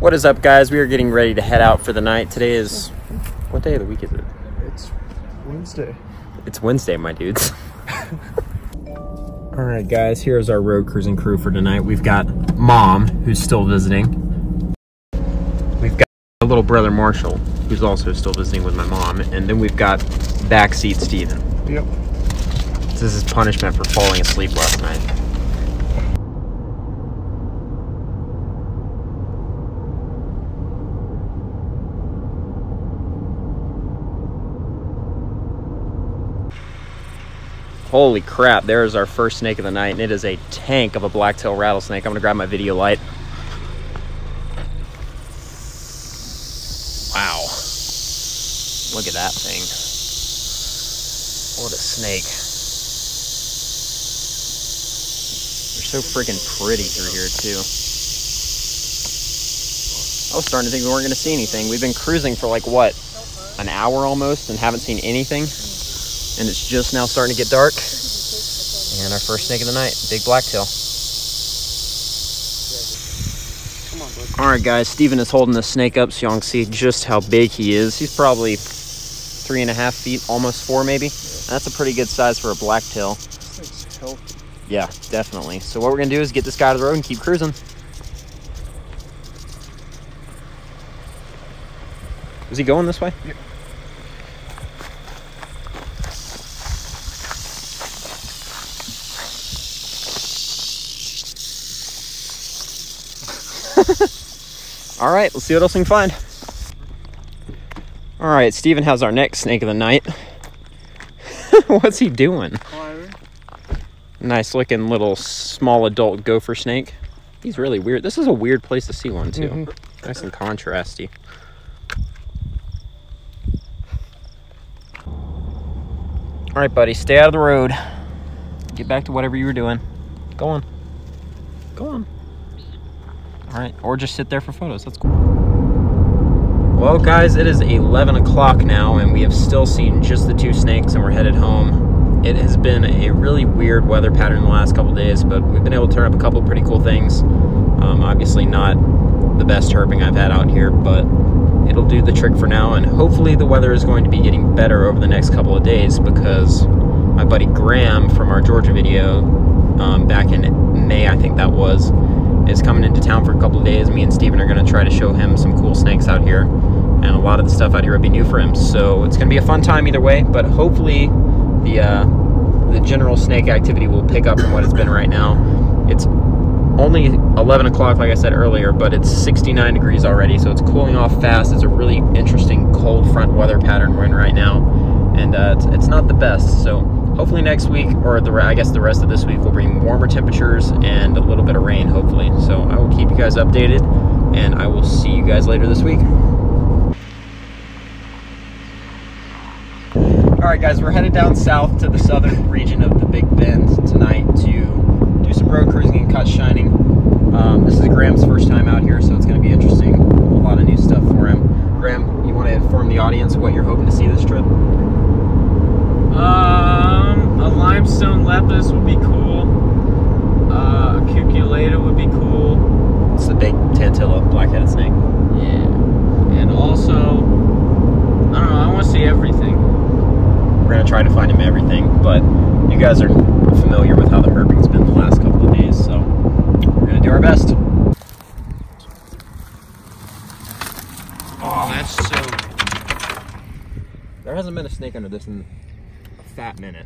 What is up, guys? We are getting ready to head out for the night. Today is... what day of the week is it? It's Wednesday. It's Wednesday, my dudes. Alright, guys, here's our road cruising crew for tonight. We've got Mom, who's still visiting. We've got a little brother, Marshall, who's also still visiting with my mom. And then we've got backseat Steven. Yep. This is his punishment for falling asleep last night. Holy crap, there's our first snake of the night, and it is a tank of a black-tailed rattlesnake. I'm gonna grab my video light. Wow. Look at that thing. What a snake. They're so freaking pretty through here, too. I was starting to think we weren't gonna see anything. We've been cruising for like, what, an hour almost, and haven't seen anything. And it's just now starting to get dark. And our first snake of the night, big blacktail. Alright guys, Steven is holding the snake up so y'all can see just how big he is. He's probably 3.5 feet, almost 4 maybe. That's a pretty good size for a blacktail. It's healthy. Yeah, definitely. So what we're gonna do is get this guy to the road and keep cruising. Is he going this way? Yep. All right, let's see what else we can find. All right, Steven has our next snake of the night. What's he doing? Climbing. Nice looking little small adult gopher snake. He's really weird. This is a weird place to see one too. Nice and contrasty. All right, buddy, stay out of the road. Get back to whatever you were doing. Go on. Go on. All right, or just sit there for photos. That's cool. Well, guys, it is 11 o'clock now, and we have still seen just the 2 snakes, and we're headed home. It has been a really weird weather pattern the last couple days, but we've been able to turn up a couple of pretty cool things. Obviously not the best herping I've had out here, but it'll do the trick for now, and hopefully the weather is going to be getting better over the next couple of days, because my buddy Graham from our Georgia video back in May, I think that was, is coming into town for a couple of days. Me and Steven are going to try to show him some cool snakes out here, and a lot of the stuff out here will be new for him, so it's going to be a fun time either way. But hopefully the general snake activity will pick up from what it's been right now. It's only 11 o'clock, like I said earlier, but it's 69 degrees already, so it's cooling off fast. It's a really interesting cold front weather pattern we're in right now, and it's not the best. So hopefully next week, or I guess the rest of this week, will bring warmer temperatures and a little bit of rain, hopefully. So I will keep you guys updated, and I will see you guys later this week. Alright guys, we're headed down south to the southern region of the Big Bend tonight to do some road cruising and cut shining. This is Graham's first time out here, so it's going to be interesting. A lot of new stuff for him. Graham, you want to inform the audience what you're hoping to see this trip? A limestone lepus would be cool. A cuculata would be cool. It's the big tantilla black-headed snake. Yeah. And also, I don't know, I want to see everything. We're going to try to find him everything, but you guys are familiar with how the herping's been the last couple of days, so we're going to do our best. Oh, that's so... There hasn't been a snake under this in a fat minute.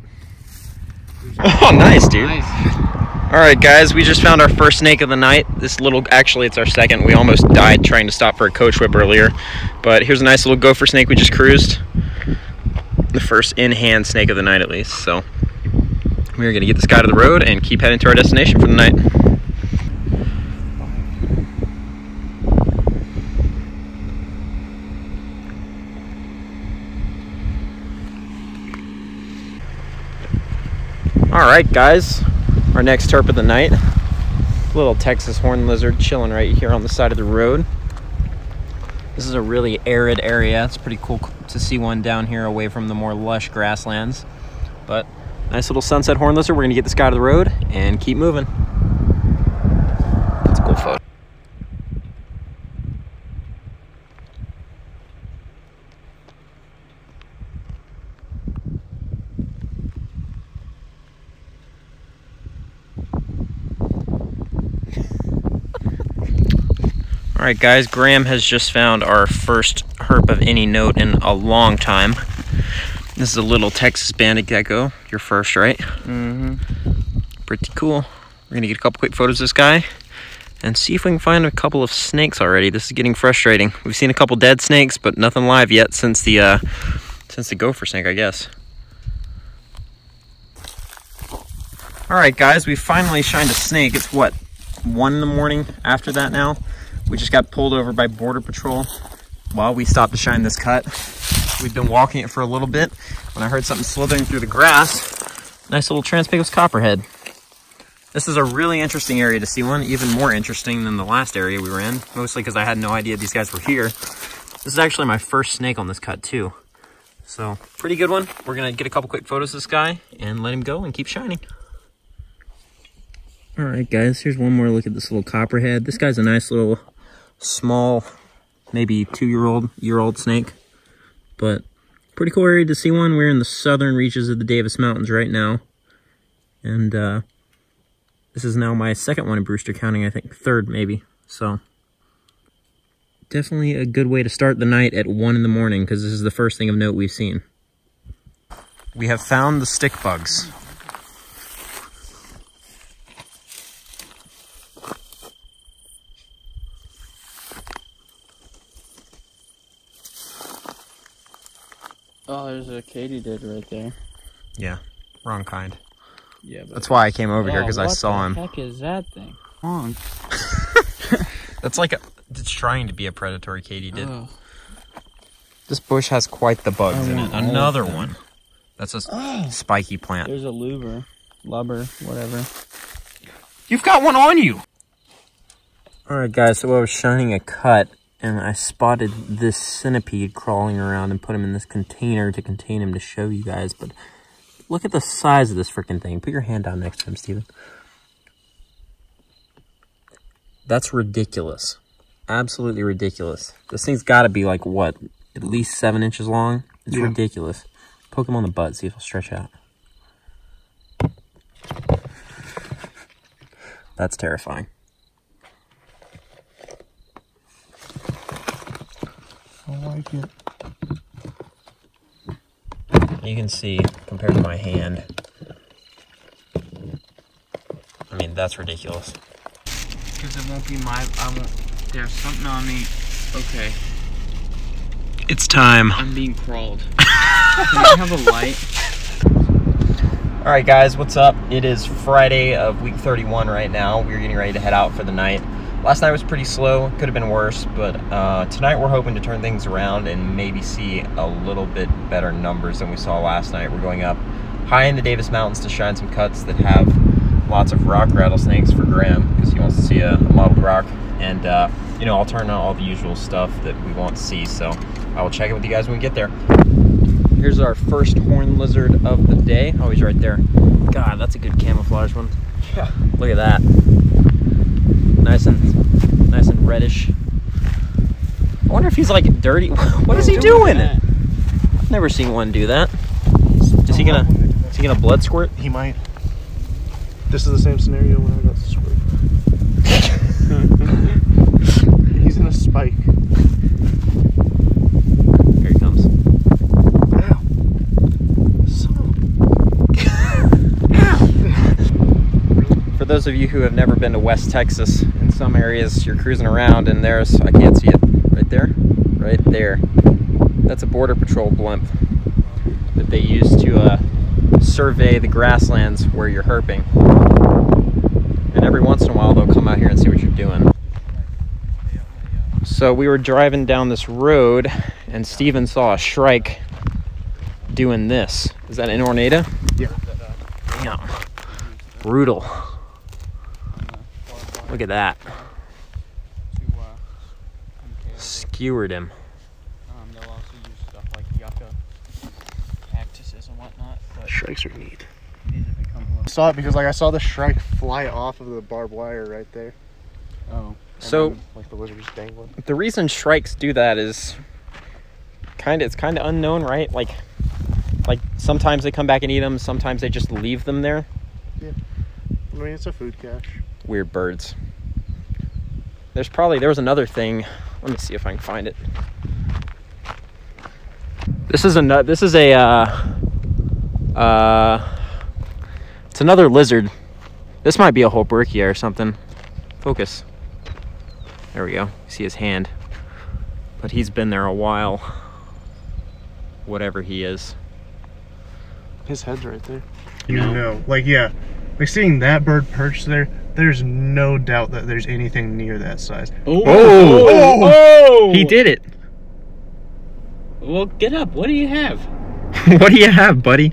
Oh, nice, dude. Nice. All right, guys, we just found our first snake of the night. This little, actually, it's our second. We almost died trying to stop for a coach whip earlier, but here's a nice little gopher snake we just cruised. The first in-hand snake of the night, at least. So we're gonna get this guy to the road and keep heading to our destination for the night. Alright guys, our next herp of the night. Little Texas horned lizard chilling right here on the side of the road. This is a really arid area. It's pretty cool to see one down here away from the more lush grasslands. But nice little sunset horned lizard. We're gonna get this guy to the road and keep moving. That's a cool photo. All right, guys, Graham has just found our first herp of any note in a long time. This is a little Texas banded gecko. Your first, right? Mm-hmm. Pretty cool. We're gonna get a couple quick photos of this guy and see if we can find a couple of snakes already. This is getting frustrating. We've seen a couple dead snakes, but nothing live yet since the gopher snake, I guess. All right, guys, we finally shined a snake. It's what, 1 in the morning after that now? We just got pulled over by Border Patrol while we stopped to shine this cut. We've been walking it for a little bit when I heard something slithering through the grass. Nice little transpacific copperhead. This is a really interesting area to see one, even more interesting than the last area we were in, mostly because I had no idea these guys were here. This is actually my first snake on this cut too. So, pretty good one. We're gonna get a couple quick photos of this guy and let him go and keep shining. All right, guys, here's one more look at this little copperhead. This guy's a nice little, small, maybe 2-year-old snake, but pretty cool area to see one. We're in the southern reaches of the Davis Mountains right now, and this is now my second one in Brewster County, I think third maybe. So definitely a good way to start the night at 1 in the morning, because this is the first thing of note we've seen. We have found the stick bugs. Oh, there's a katydid right there. Yeah, wrong kind. Yeah, but that's why I came over here, because I saw him. What the heck is that thing? Wrong. That's like it's trying to be a predatory katydid. Oh. This bush has quite the bugs in it. Another one. That's a spiky plant. There's a lubber, whatever. You've got one on you! Alright, guys, so I was shining a cut, and I spotted this centipede crawling around and put him in this container to contain him to show you guys, but look at the size of this freaking thing. Put your hand down next to him, Steven. That's ridiculous. Absolutely ridiculous. This thing's got to be like, what, at least 7 inches long? It's ridiculous. Poke him on the butt, see if he'll stretch out. That's terrifying. I like it. You can see, compared to my hand, I mean, that's ridiculous. Because it won't be there's something on me. Okay. It's time. I'm being crawled. Can I have a light? Alright guys, what's up? It is Friday of week 31 right now. We're getting ready to head out for the night. Last night was pretty slow, could have been worse, but tonight we're hoping to turn things around and maybe see a little bit better numbers than we saw last night. We're going up high in the Davis Mountains to shine some cuts that have lots of rock rattlesnakes for Graham, because he wants to see a mottled rock, and you know, I'll turn on all the usual stuff that we want to see, so I will check it with you guys when we get there. Here's our first horned lizard of the day. Oh, he's right there. God, that's a good camouflage one. Yeah. Look at that. Nice and reddish. I wonder if he's like dirty. What is he doing? I've never seen one do that. Is he gonna blood squirt? He might. This is the same scenario when I got squirt. He's in a spike. Here he comes. Ow. For those of you who have never been to West Texas, in some areas you're cruising around and there's, I can't see it, right there? Right there. That's a Border Patrol blimp that they use to survey the grasslands where you're herping. And every once in a while they'll come out here and see what you're doing. So we were driving down this road and Steven saw a shrike doing this. Is that an ornata? Yeah. Damn. Brutal. Look at that. Skewered him. They'll also use stuff like yucca, cactuses and whatnot. But Shrikes are neat. these have become I saw it because like I saw the shrike fly off of the barbed wire right there. oh. So then, like the lizard was dangling. the reason shrikes do that is it's kind of unknown, right? Like sometimes they come back and eat them, sometimes they just leave them there. Yeah. I mean, it's a food cache. Weird birds. there was another thing. Let me see if I can find it. This is it's another lizard. This might be a Herping or something. Focus. There we go. You see his hand. But he's been there a while. Whatever he is. His head's right there. You know, like, yeah. Like, seeing that bird perched there, there's no doubt that there's anything near that size. Oh! He did it. Well, get up. What do you have? What do you have, buddy?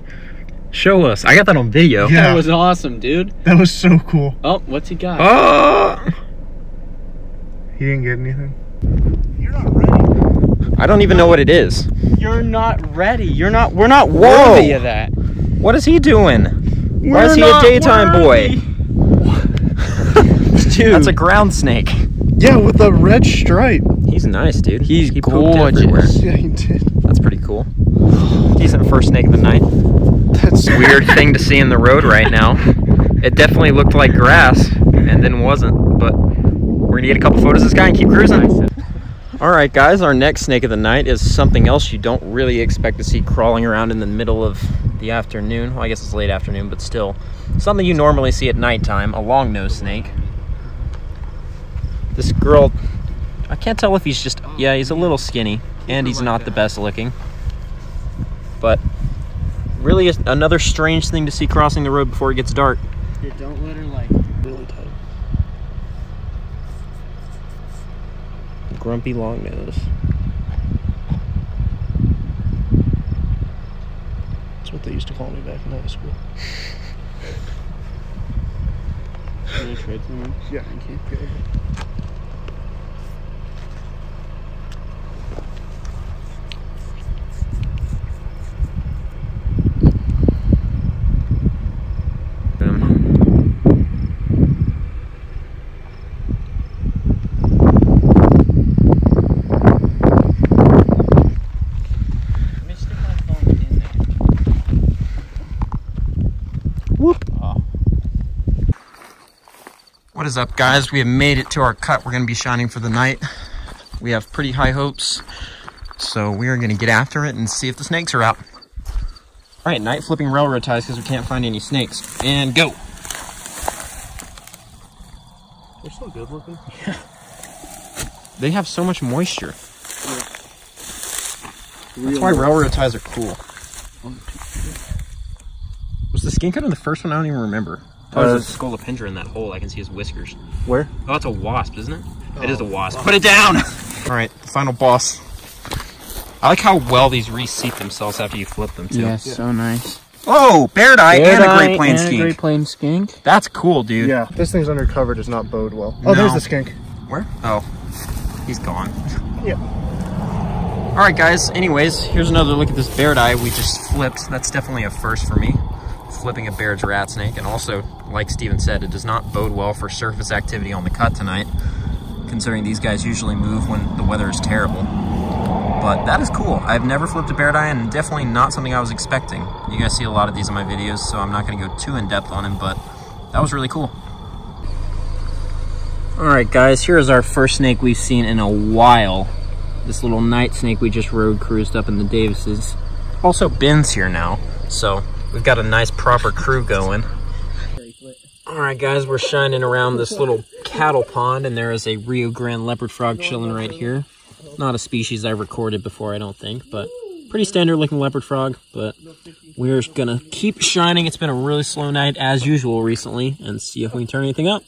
Show us. I got that on video. Yeah. That was awesome, dude. That was so cool. Oh, what's he got? Oh! He didn't get anything. You're not ready. I don't even know what it is. You're not ready. We're not Whoa. worthy of that. What is he doing? Why is he a daytime boy? Dude. That's a ground snake. Yeah, with the red stripe. He's nice, dude. He's he pooped everywhere. gorgeous. Yeah, he did. That's pretty cool. Decent first snake of the night. That's Weird thing to see in the road right now. It definitely looked like grass and then wasn't, but we're gonna get a couple photos of this guy and keep cruising. All right, guys, our next snake of the night is something else you don't really expect to see crawling around in the middle of the afternoon. Well, I guess it's late afternoon, but still. Something you normally see at nighttime, a long-nosed snake. This girl, I can't tell if he's just, yeah, he's a little skinny, and he's not the best looking. But really another strange thing to see crossing the road before it gets dark. Yeah, don't let her, like, really tight. Grumpy long nose. That's what they used to call me back in high school. Can I trade someone? Yeah, thank you. Go ahead. What is up, guys? We have made it to our cut. We're going to be shining for the night. We have pretty high hopes, so we are going to get after it and see if the snakes are out. All right, night flipping railroad ties because we can't find any snakes. And go. They're so good looking. Yeah. They have so much moisture. Yeah. That's why railroad ties are cool. Was the skink out in the first one? I don't even remember. Oh, there's a scolopendra in that hole. I can see his whiskers. Where? Oh, it's a wasp, isn't it? Oh, it is a wasp. Put it down! All right, the final boss. I like how well these reseat themselves after you flip them, too. Yes, yeah. So nice. Oh, bear eye and a Great Plains skink. Great Plains skink. That's cool, dude. Yeah, this thing's undercover does not bode well. No. Oh, there's the skink. Where? Oh, he's gone. Yeah. All right, guys. Anyways, here's another look at this bear eye we just flipped. That's definitely a first for me. Flipping a Baird's rat snake, and also, like Steven said, it does not bode well for surface activity on the cut tonight, considering these guys usually move when the weather is terrible. But that is cool. I've never flipped a Baird's eye, and definitely not something I was expecting. You guys see a lot of these in my videos, so I'm not going to go too in-depth on him, but that was really cool. Alright guys, here's our first snake we've seen in a while. This little night snake we just road cruised up in the Davises. Also, Ben's here now, so we've got a nice proper crew going. Alright guys, we're shining around this little cattle pond, and there is a Rio Grande leopard frog chilling right here. Not a species I've recorded before, I don't think, but pretty standard looking leopard frog. But we're gonna keep shining. It's been a really slow night as usual recently, and see if we can turn anything up.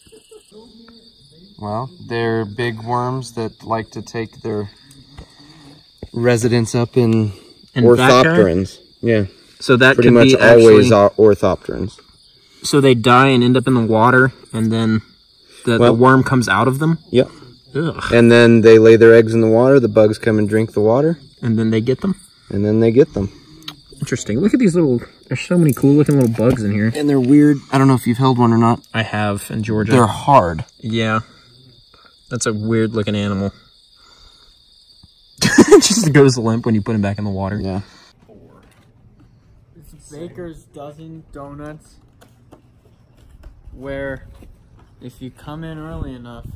Well, they're big worms that like to take their residence up in orthopterans. Yeah. So that pretty could much be always actually, orthopterans. So they die and end up in the water, and then the worm comes out of them? Yep. Ugh. And then they lay their eggs in the water, the bugs come and drink the water. And then they get them? And then they get them. Interesting. Look at these little, there's so many cool looking little bugs in here. And they're weird. I don't know if you've held one or not. I have in Georgia. They're hard. Yeah. That's a weird looking animal. It just goes limp when you put him back in the water. Yeah. It's Baker's Dozen Donuts, where if you come in early enough,